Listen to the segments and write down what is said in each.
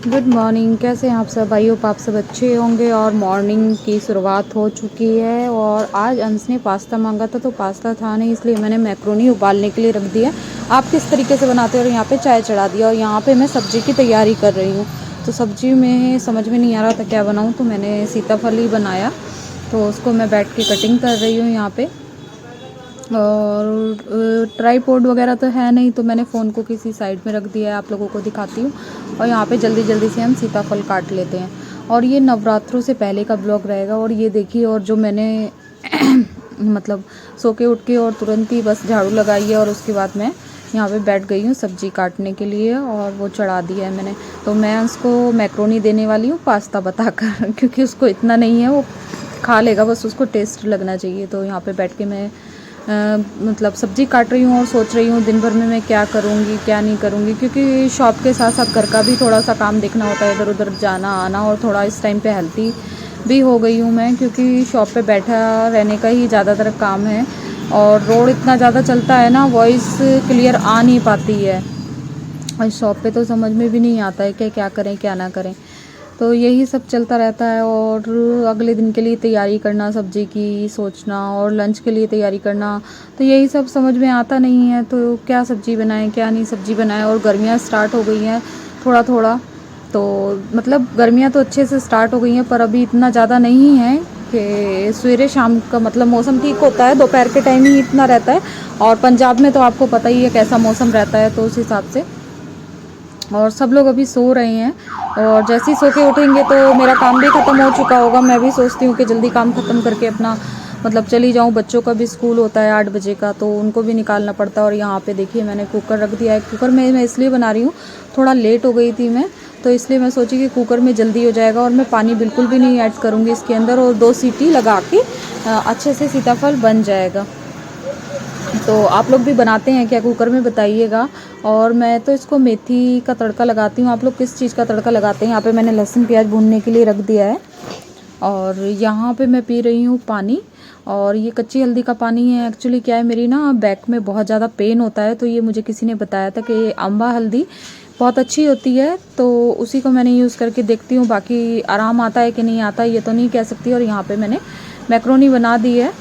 Good morning. कैसे हैं आप सब? आई होप आप सब अच्छे होंगे। और मॉर्निंग की शुरुआत हो चुकी है और आज अंश ने पास्ता मांगा था तो पास्ता था नहीं, इसलिए मैंने मैक्रोनी उबालने के लिए रख दिया। आप किस तरीके से बनाते हो? और यहाँ पे चाय चढ़ा दिया और यहाँ पे मैं सब्ज़ी की तैयारी कर रही हूँ। तो सब्ज़ी में समझ में नहीं आ रहा था क्या बनाऊँ, तो मैंने सीताफल ही बनाया। तो उसको मैं बैठ के कटिंग कर रही हूँ यहाँ पे। और ट्राईपॉड वगैरह तो है नहीं, तो मैंने फ़ोन को किसी साइड में रख दिया है, आप लोगों को दिखाती हूँ। और यहाँ पे जल्दी जल्दी से हम सीताफल काट लेते हैं। और ये नवरात्रों से पहले का ब्लॉग रहेगा। और ये देखिए, और जो मैंने मतलब सो के उठ के और तुरंत ही बस झाड़ू लगाई है और उसके बाद मैं यहाँ पे बैठ गई हूँ सब्ज़ी काटने के लिए और वो चढ़ा दिया है मैंने। तो मैं उसको मैक्रोनी देने वाली हूँ पास्ता बताकर क्योंकि उसको इतना नहीं है, वो खा लेगा, बस उसको टेस्ट लगना चाहिए। तो यहाँ पे बैठ के मैं मतलब सब्ज़ी काट रही हूँ और सोच रही हूँ दिन भर में मैं क्या करूँगी क्या नहीं करूँगी, क्योंकि शॉप के साथ साथ घर का भी थोड़ा सा काम देखना होता है, इधर उधर जाना आना। और थोड़ा इस टाइम पे हेल्थी भी हो गई हूँ मैं, क्योंकि शॉप पे बैठा रहने का ही ज़्यादातर काम है और रोड इतना ज़्यादा चलता है ना, वॉइस क्लियर आ नहीं पाती है। और शॉप पे तो समझ में भी नहीं आता है कि क्या करें क्या ना करें। तो यही सब चलता रहता है। और अगले दिन के लिए तैयारी करना, सब्ज़ी की सोचना और लंच के लिए तैयारी करना, तो यही सब समझ में आता नहीं है। तो क्या सब्ज़ी बनाएं क्या नहीं सब्ज़ी बनाएं। और गर्मियाँ स्टार्ट हो गई हैं थोड़ा थोड़ा, तो मतलब गर्मियाँ तो अच्छे से स्टार्ट हो गई हैं पर अभी इतना ज़्यादा नहीं है कि सवेरे शाम का मतलब मौसम ठीक होता है, दोपहर के टाइम ही इतना रहता है। और पंजाब में तो आपको पता ही है कैसा मौसम रहता है, तो उस हिसाब से। और सब लोग अभी सो रहे हैं और जैसे ही सो के उठेंगे तो मेरा काम भी ख़त्म हो चुका होगा। मैं भी सोचती हूँ कि जल्दी काम ख़त्म करके अपना मतलब चली जाऊँ। बच्चों का भी स्कूल होता है 8 बजे का, तो उनको भी निकालना पड़ता है। और यहाँ पे देखिए मैंने कुकर रख दिया है। कुकर में मैं इसलिए बना रही हूँ, थोड़ा लेट हो गई थी मैं, तो इसलिए मैं सोची कि कुकर में जल्दी हो जाएगा और मैं पानी बिल्कुल भी नहीं ऐड करूँगी इसके अंदर, और 2 सीटी लगा के अच्छे से सीताफल बन जाएगा। तो आप लोग भी बनाते हैं क्या कुकर में? बताइएगा। और मैं तो इसको मेथी का तड़का लगाती हूँ। आप लोग किस चीज़ का तड़का लगाते हैं? यहाँ पे मैंने लहसुन प्याज भूनने के लिए रख दिया है। और यहाँ पे मैं पी रही हूँ पानी, और ये कच्ची हल्दी का पानी है। एक्चुअली क्या है, मेरी ना बैक में बहुत ज़्यादा पेन होता है, तो ये मुझे किसी ने बताया था कि अम्बा हल्दी बहुत अच्छी होती है, तो उसी को मैंने यूज़ करके देखती हूँ। बाकी आराम आता है कि नहीं आता ये तो नहीं कह सकती। और यहाँ पर मैंने मैक्रोनी बना दी है,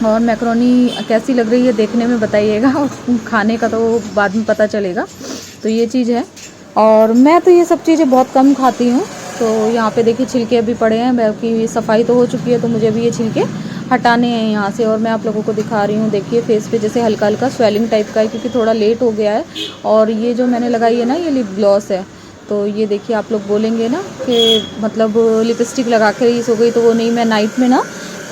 और मैक्रोनी कैसी लग रही है देखने में बताइएगा, और खाने का तो बाद में पता चलेगा। तो ये चीज़ है। और मैं तो ये सब चीज़ें बहुत कम खाती हूँ। तो यहाँ पे देखिए छिलके अभी पड़े हैं, बाकी सफाई तो हो चुकी है, तो मुझे अभी ये छिलके हटाने हैं यहाँ से। और मैं आप लोगों को दिखा रही हूँ, देखिए फेस पे जैसे हल्का हल्का स्वेलिंग टाइप का है, क्योंकि थोड़ा लेट हो गया है। और ये जो मैंने लगाई है ना, ये लिप ग्लॉस है। तो ये देखिए, आप लोग बोलेंगे ना कि मतलब लिपस्टिक लगा के ही सो गई, तो वो नहीं, मैं नाइट में ना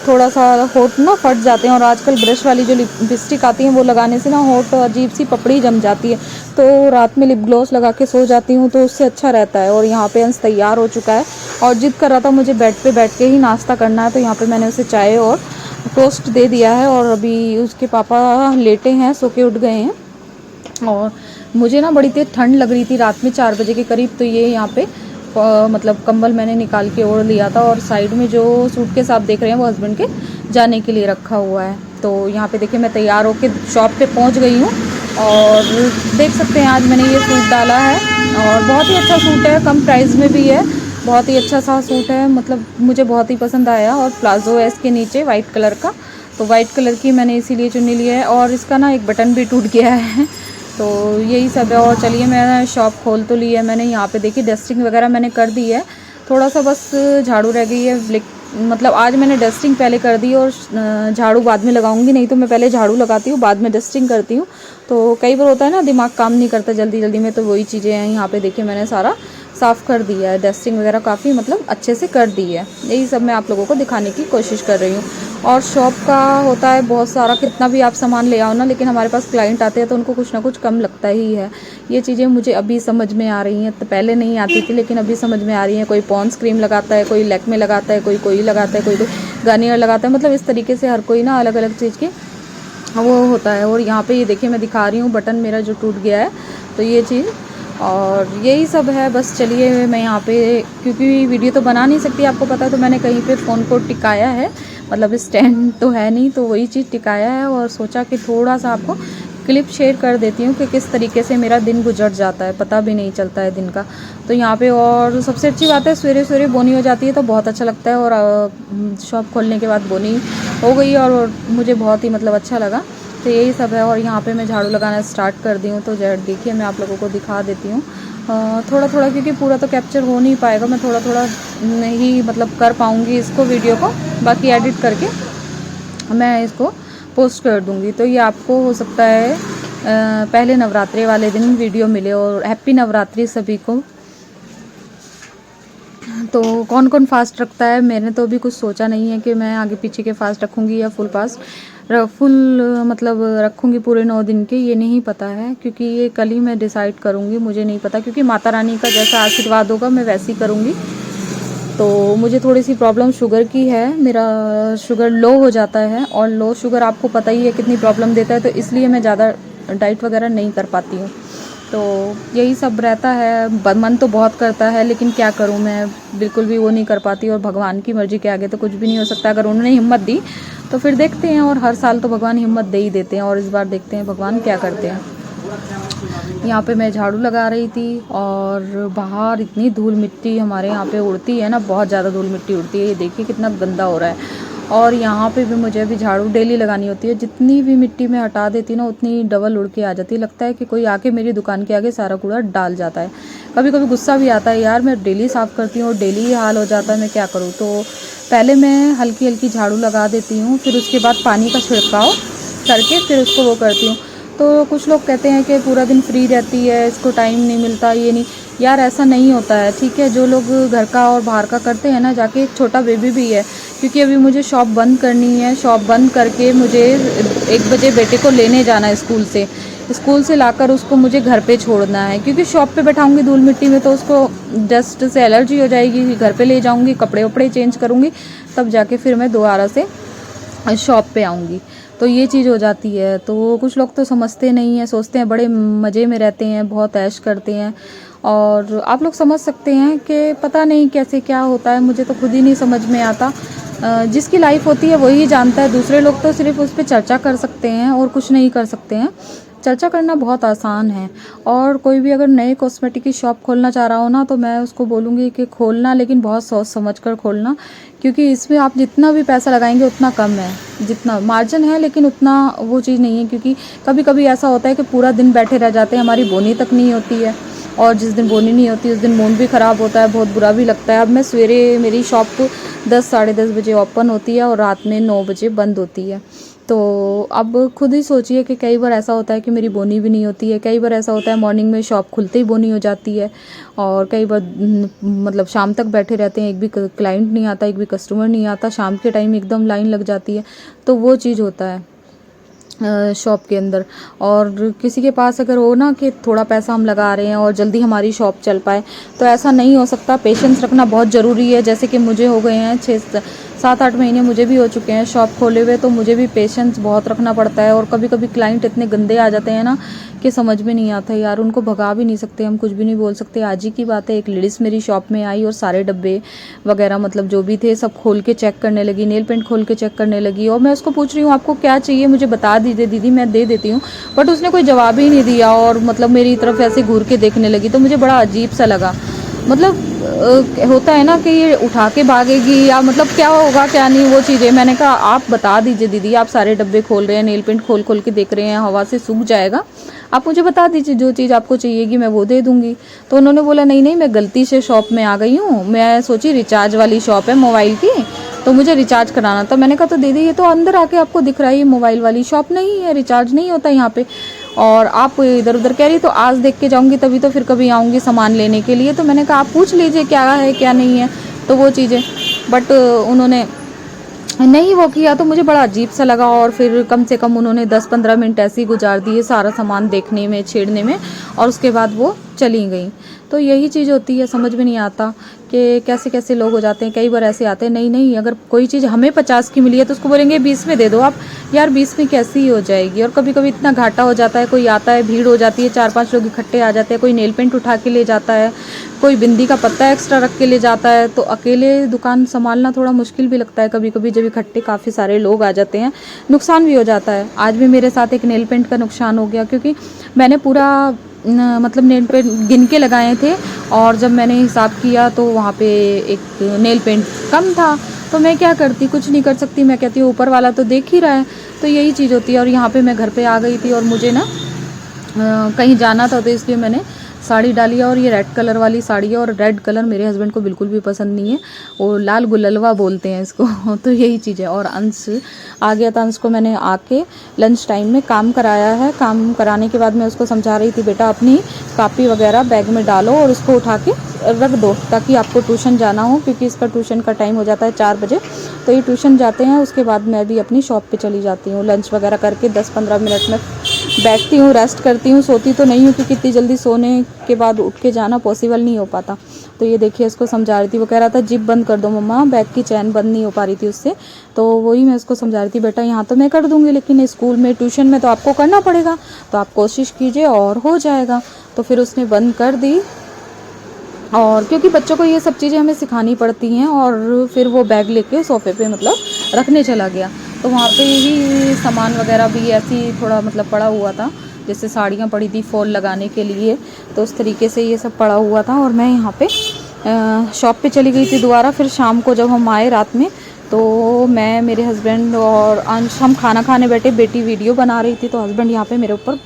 थोड़ा सा होठ ना फट जाते हैं, और आजकल ब्रश वाली जो लिपस्टिक आती है वो लगाने से ना होठ अजीब सी पपड़ी जम जाती है। तो रात में लिप ग्लॉस लगा के सो जाती हूँ, तो उससे अच्छा रहता है। और यहाँ पे अंश तैयार हो चुका है और जिद कर रहा था मुझे बेड पे बैठ के ही नाश्ता करना है, तो यहाँ पे मैंने उसे चाय और टोस्ट दे दिया है। और अभी उसके पापा लेटे हैं, सो के उठ गए हैं। और मुझे ना बड़ी तेज़ ठंड लग रही थी रात में 4 बजे के करीब, तो ये यहाँ पे मतलब कंबल मैंने निकाल के ओढ़ लिया था। और साइड में जो सूटकेस आप देख रहे हैं वो हस्बैंड के जाने के लिए रखा हुआ है। तो यहाँ पे देखिए मैं तैयार होकर शॉप पे पहुँच गई हूँ, और देख सकते हैं आज मैंने ये सूट डाला है और बहुत ही अच्छा सूट है, कम प्राइस में भी है, बहुत ही अच्छा सा सूट है, मतलब मुझे बहुत ही पसंद आया। और प्लाजो है इसके नीचे वाइट कलर का, तो वाइट कलर की मैंने इसीलिए चुन्नी लिया है। और इसका ना एक बटन भी टूट गया है। तो यही सब है। और चलिए, मैं शॉप खोल तो ली है मैंने। यहाँ पे देखिए डस्टिंग वगैरह मैंने कर दी है, थोड़ा सा बस झाड़ू रह गई है। मतलब आज मैंने डस्टिंग पहले कर दी और झाड़ू बाद में लगाऊंगी, नहीं तो मैं पहले झाड़ू लगाती हूँ बाद में डस्टिंग करती हूँ। तो कई बार होता है ना, दिमाग काम नहीं करता जल्दी जल्दी में, तो वही चीज़ें हैं। यहाँ पे देखिए मैंने सारा साफ़ कर दिया है, डस्टिंग वगैरह काफ़ी मतलब अच्छे से कर दी है। यही सब मैं आप लोगों को दिखाने की कोशिश कर रही हूँ। और शॉप का होता है बहुत सारा, कितना भी आप सामान ले आओ ना, लेकिन हमारे पास क्लाइंट आते हैं तो उनको कुछ ना कुछ कम लगता ही है। ये चीज़ें मुझे अभी समझ में आ रही हैं, तो पहले नहीं आती थी, लेकिन अभी समझ में आ रही हैं। कोई पॉन्ड्स क्रीम लगाता है, कोई लैक्मे लगाता है, कोई लगाता है, कोई गार्नियर लगाता है, मतलब इस तरीके से हर कोई ना अलग अलग चीज़ के वो होता है। और यहाँ पे ये देखिए मैं दिखा रही हूँ बटन मेरा जो टूट गया है, तो ये चीज़। और यही सब है बस। चलिए, मैं यहाँ पे क्योंकि वीडियो तो बना नहीं सकती आपको पता है, तो मैंने कहीं पे फ़ोन को टिकाया है, मतलब स्टैंड तो है नहीं, तो वही चीज़ टिकाया है। और सोचा कि थोड़ा सा आपको क्लिप शेयर कर देती हूँ कि किस तरीके से मेरा दिन गुजर जाता है, पता भी नहीं चलता है दिन का। तो यहाँ पे और सबसे अच्छी बात है सवेरे सवेरे बोनी हो जाती है तो बहुत अच्छा लगता है। और शॉप खोलने के बाद बोनी हो गई और मुझे बहुत ही मतलब अच्छा लगा। तो यही सब है। और यहाँ पे मैं झाड़ू लगाना स्टार्ट कर दी हूँ, तो देखिए मैं आप लोगों को दिखा देती हूँ थोड़ा थोड़ा, क्योंकि पूरा तो कैप्चर हो नहीं पाएगा, मैं थोड़ा थोड़ा नहीं मतलब कर पाऊँगी इसको वीडियो को, बाकी एडिट करके मैं इसको पोस्ट कर दूँगी। तो ये आपको हो सकता है पहले नवरात्रि वाले दिन वीडियो मिले। और हैप्पी नवरात्रि सभी को। तो कौन कौन फास्ट रखता है, मैंने तो अभी कुछ सोचा नहीं है कि मैं आगे पीछे के फास्ट रखूँगी या फुल मतलब रखूँगी पूरे 9 दिन के, ये नहीं पता है, क्योंकि ये कल ही मैं डिसाइड करूँगी। मुझे नहीं पता, क्योंकि माता रानी का जैसा आशीर्वाद होगा मैं वैसे ही करूँगी। तो मुझे थोड़ी सी प्रॉब्लम शुगर की है, मेरा शुगर लो हो जाता है और लो शुगर आपको पता ही है कितनी प्रॉब्लम देता है, तो इसलिए मैं ज़्यादा डाइट वगैरह नहीं कर पाती हूँ। तो यही सब रहता है। मन तो बहुत करता है लेकिन क्या करूँ, मैं बिल्कुल भी वो नहीं कर पाती। और भगवान की मर्ज़ी के आगे तो कुछ भी नहीं हो सकता। अगर उन्होंने हिम्मत दी तो फिर देखते हैं, और हर साल तो भगवान हिम्मत दे ही देते हैं, और इस बार देखते हैं भगवान क्या करते हैं। यहाँ पे मैं झाड़ू लगा रही थी और बाहर इतनी धूल मिट्टी हमारे यहाँ पे उड़ती है ना, बहुत ज़्यादा धूल मिट्टी उड़ती है। ये देखिए कितना गंदा हो रहा है। और यहाँ पे भी मुझे अभी झाड़ू डेली लगानी होती है, जितनी भी मिट्टी में हटा देती ना उतनी डबल उड़ के आ जाती है। लगता है कि कोई आके मेरी दुकान के आगे सारा कूड़ा डाल जाता है। कभी कभी गुस्सा भी आता है, यार मैं डेली साफ़ करती हूँ और डेली ही हाल हो जाता है, मैं क्या करूँ। तो पहले मैं हल्की हल्की झाड़ू लगा देती हूँ, फिर उसके बाद पानी का छिड़काव करके फिर उसको वो करती हूँ। तो कुछ लोग कहते हैं कि पूरा दिन फ्री रहती है, इसको टाइम नहीं मिलता, ये नहीं, यार ऐसा नहीं होता है, ठीक है। जो लोग घर का और बाहर का करते हैं ना, जाके एक छोटा बेबी भी है, क्योंकि अभी मुझे शॉप बंद करनी है। शॉप बंद करके मुझे 1 बजे बेटे को लेने जाना है स्कूल से लाकर उसको मुझे घर पे छोड़ना है, क्योंकि शॉप पे बैठाऊंगी धूल मिट्टी में तो उसको डस्ट से एलर्जी हो जाएगी। घर पे ले जाऊंगी, कपड़े वपड़े चेंज करूंगी, तब जाके फिर मैं दोबारा से शॉप पे आऊँगी। तो ये चीज़ हो जाती है। तो कुछ लोग तो समझते नहीं हैं, सोचते हैं बड़े मज़े में रहते हैं, बहुत ऐश करते हैं। और आप लोग समझ सकते हैं कि पता नहीं कैसे क्या होता है, मुझे तो खुद ही नहीं समझ में आता। जिसकी लाइफ होती है वही जानता है, दूसरे लोग तो सिर्फ उस पर चर्चा कर सकते हैं और कुछ नहीं कर सकते हैं। चर्चा करना बहुत आसान है। और कोई भी अगर नए कॉस्मेटिक की शॉप खोलना चाह रहा हो ना, तो मैं उसको बोलूँगी कि खोलना, लेकिन बहुत सोच समझ कर खोलना, क्योंकि इसमें आप जितना भी पैसा लगाएंगे उतना कम है। जितना मार्जिन है लेकिन उतना वो चीज़ नहीं है, क्योंकि कभी कभी ऐसा होता है कि पूरा दिन बैठे रह जाते हैं, हमारी बोनी तक नहीं होती है। और जिस दिन बोनी नहीं होती उस दिन मूड भी ख़राब होता है, बहुत बुरा भी लगता है। अब मैं सवेरे, मेरी शॉप 10 साढ़े 10 बजे ओपन होती है और रात में 9 बजे बंद होती है। तो अब खुद ही सोचिए कि कई बार ऐसा होता है कि मेरी बोनी भी नहीं होती है, कई बार ऐसा होता है मॉर्निंग में शॉप खुलते ही बोनी हो जाती है, और कई बार मतलब शाम तक बैठे रहते हैं, एक भी क्लाइंट नहीं आता, एक भी कस्टमर नहीं आता, शाम के टाइम एकदम लाइन लग जाती है। तो वो चीज़ होता है शॉप के अंदर। और किसी के पास अगर हो ना कि थोड़ा पैसा हम लगा रहे हैं और जल्दी हमारी शॉप चल पाए, तो ऐसा नहीं हो सकता। पेशेंस रखना बहुत ज़रूरी है। जैसे कि मुझे हो गए हैं 6-7-8 महीने मुझे भी हो चुके हैं शॉप खोले हुए, तो मुझे भी पेशेंस बहुत रखना पड़ता है। और कभी कभी क्लाइंट इतने गंदे आ जाते हैं ना कि समझ में नहीं आता यार, उनको भगा भी नहीं सकते, हम कुछ भी नहीं बोल सकते। आज ही की बात है, एक लेडीज़ मेरी शॉप में आई और सारे डब्बे वगैरह मतलब जो भी थे सब खोल के चेक करने लगी, नेल पेंट खोल के चेक करने लगी। और मैं उसको पूछ रही हूँ आपको क्या चाहिए, मुझे बता दीजिए दीदी, मैं दे देती हूँ। बट उसने कोई जवाब ही नहीं दिया और मतलब मेरी तरफ ऐसे घूर के देखने लगी, तो मुझे बड़ा अजीब सा लगा। मतलब होता है ना कि ये उठा के भागेगी या मतलब क्या होगा क्या नहीं, वो चीज़ें। मैंने कहा आप बता दीजिए दीदी, आप सारे डब्बे खोल रहे हैं, नेल पेंट खोल खोल के देख रहे हैं, हवा से सूख जाएगा, आप मुझे बता दीजिए जो चीज़ आपको चाहिएगी मैं वो दे दूँगी। तो उन्होंने बोला नहीं नहीं, मैं गलती से शॉप में आ गई हूँ, मैं सोची रिचार्ज वाली शॉप है मोबाइल की, तो मुझे रिचार्ज कराना था। मैंने कहा तो दीदी ये तो अंदर आके आपको दिख रहा है, ये मोबाइल वाली शॉप नहीं है, रिचार्ज नहीं होता यहाँ पे, और आप इधर उधर कह रही, तो आज देख के जाऊँगी तभी तो फिर कभी आऊँगी सामान लेने के लिए। तो मैंने कहा आप पूछ लीजिए क्या है क्या नहीं है, तो वो चीज़ें। बट उन्होंने नहीं वो किया, तो मुझे बड़ा अजीब सा लगा। और फिर कम से कम उन्होंने 10-15 मिनट ऐसे ही गुजार दिए सारा सामान देखने में, छेड़ने में, और उसके बाद वो चली गई। तो यही चीज़ होती है, समझ में नहीं आता कि कैसे कैसे लोग हो जाते हैं। कई बार ऐसे आते हैं, नहीं नहीं अगर कोई चीज़ हमें 50 की मिली है तो उसको बोलेंगे 20 में दे दो आप, यार 20 में कैसी हो जाएगी। और कभी कभी इतना घाटा हो जाता है, कोई आता है, भीड़ हो जाती है, 4-5 लोग इकट्ठे आ जाते हैं, कोई नेल पेंट उठा के ले जाता है, कोई बिंदी का पत्ता एक्स्ट्रा रख के ले जाता है, तो अकेले दुकान संभालना थोड़ा मुश्किल भी लगता है कभी कभी, जब इकट्ठे काफ़ी सारे लोग आ जाते हैं, नुकसान भी हो जाता है। आज भी मेरे साथ एक नेल पेंट का नुकसान हो गया, क्योंकि मैंने पूरा मतलब नेल पेंट गिन के लगाए थे, और जब मैंने हिसाब किया तो वहाँ पे एक नेल पेंट कम था। तो मैं क्या करती, कुछ नहीं कर सकती, मैं कहती हूँ ऊपर वाला तो देख ही रहा है। तो यही चीज़ होती है। और यहाँ पे मैं घर पे आ गई थी, और मुझे ना कहीं जाना था, तो इसलिए मैंने साड़ी डाली है, और ये रेड कलर वाली साड़ी है, और रेड कलर मेरे हस्बैंड को बिल्कुल भी पसंद नहीं है, वो लाल गुललवा बोलते हैं इसको। तो यही चीज़ है। और अंश आ गया था, अंश को मैंने आके लंच टाइम में काम कराया है। काम कराने के बाद मैं उसको समझा रही थी, बेटा अपनी कापी वगैरह बैग में डालो और उसको उठा के रख दो, ताकि आपको ट्यूशन जाना हो, क्योंकि इसका ट्यूशन का टाइम हो जाता है 4 बजे। तो ये ट्यूशन जाते हैं, उसके बाद मैं भी अपनी शॉप पे चली जाती हूँ। लंच वगैरह करके 10-15 मिनट में बैठती हूँ, रेस्ट करती हूँ। सोती तो नहीं हूँ, क्योंकि इतनी जल्दी सोने के बाद उठ के जाना पॉसिबल नहीं हो पाता। तो ये देखिए, इसको समझा रही थी, वो कह रहा था जिप बंद कर दो मम्मा, बैग की चैन बंद नहीं हो पा रही थी उससे। तो वही मैं उसको समझा रही थी, बेटा यहाँ तो मैं कर दूँगी, लेकिन स्कूल में ट्यूशन में तो आपको करना पड़ेगा, तो आप कोशिश कीजिए और हो जाएगा। तो फिर उसने बंद कर दी, और क्योंकि बच्चों को ये सब चीज़ें हमें सिखानी पड़ती हैं। और फिर वो बैग लेके सोफ़े पे मतलब रखने चला गया। तो वहाँ पे ही सामान वगैरह भी ऐसी थोड़ा मतलब पड़ा हुआ था, जैसे साड़ियाँ पड़ी थी फॉल लगाने के लिए, तो उस तरीके से ये सब पड़ा हुआ था। और मैं यहाँ पे शॉप पे चली गई थी दोबारा। फिर शाम को जब हम आए रात में, तो मैं, मेरे हस्बैंड और अंश, हम खाना खाने बैठे, बेटी वीडियो बना रही थी, तो हस्बैंड यहाँ पे मेरे ऊपर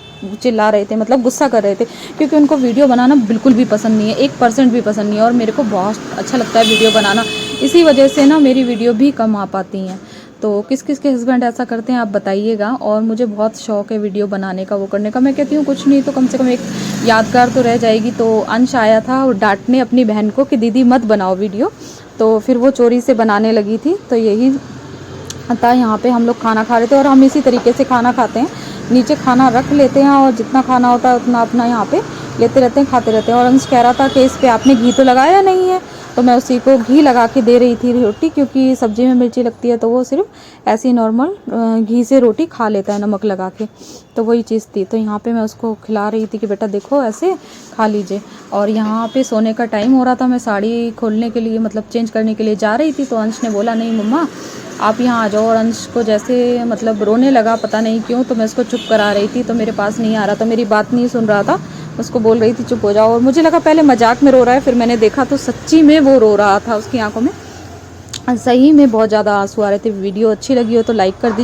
चिल्ला रहे थे, मतलब गुस्सा कर रहे थे, क्योंकि उनको वीडियो बनाना बिल्कुल भी पसंद नहीं है, 1% भी पसंद नहीं है। और मेरे को बहुत अच्छा लगता है वीडियो बनाना, इसी वजह से ना मेरी वीडियो भी कम आ पाती हैं। तो किस किस के हस्बैंड ऐसा करते हैं आप बताइएगा। और मुझे बहुत शौक है वीडियो बनाने का, वो करने का। मैं कहती हूँ कुछ नहीं तो कम से कम एक यादगार तो रह जाएगी। तो अंश आया था और डांटने अपनी बहन को कि दीदी मत बनाओ वीडियो, तो फिर वो चोरी से बनाने लगी थी। तो यही था, यहाँ पे हम लोग खाना खा रहे थे, और हम इसी तरीके से खाना खाते हैं, नीचे खाना रख लेते हैं, और जितना खाना होता है उतना अपना यहाँ पे लेते रहते हैं, खाते रहते हैं। और अंश कह रहा था कि इस पे आपने घी तो लगाया नहीं है, तो मैं उसी को घी लगा के दे रही थी रोटी, क्योंकि सब्जी में मिर्ची लगती है, तो वो सिर्फ ऐसी नॉर्मल घी से रोटी खा लेता है नमक लगा के। तो वही चीज़ थी। तो यहाँ पे मैं उसको खिला रही थी कि बेटा देखो ऐसे खा लीजिए। और यहाँ पे सोने का टाइम हो रहा था, मैं साड़ी खोलने के लिए मतलब चेंज करने के लिए जा रही थी, तो अंश ने बोला नहीं मम्मा आप यहाँ आ जाओ। और अंश को जैसे मतलब रोने लगा, पता नहीं क्यों, तो मैं उसको चुप करा रही थी, तो मेरे पास नहीं आ रहा था, मेरी बात नहीं सुन रहा था, उसको बोल रही थी चुप हो जाओ। और मुझे लगा पहले मजाक में रो रहा है, फिर मैंने देखा तो सच्ची में वो रो रहा था, उसकी आंखों में सही में बहुत ज़्यादा आंसू आ रहे थे। वीडियो अच्छी लगी हो तो लाइक कर दीजिए।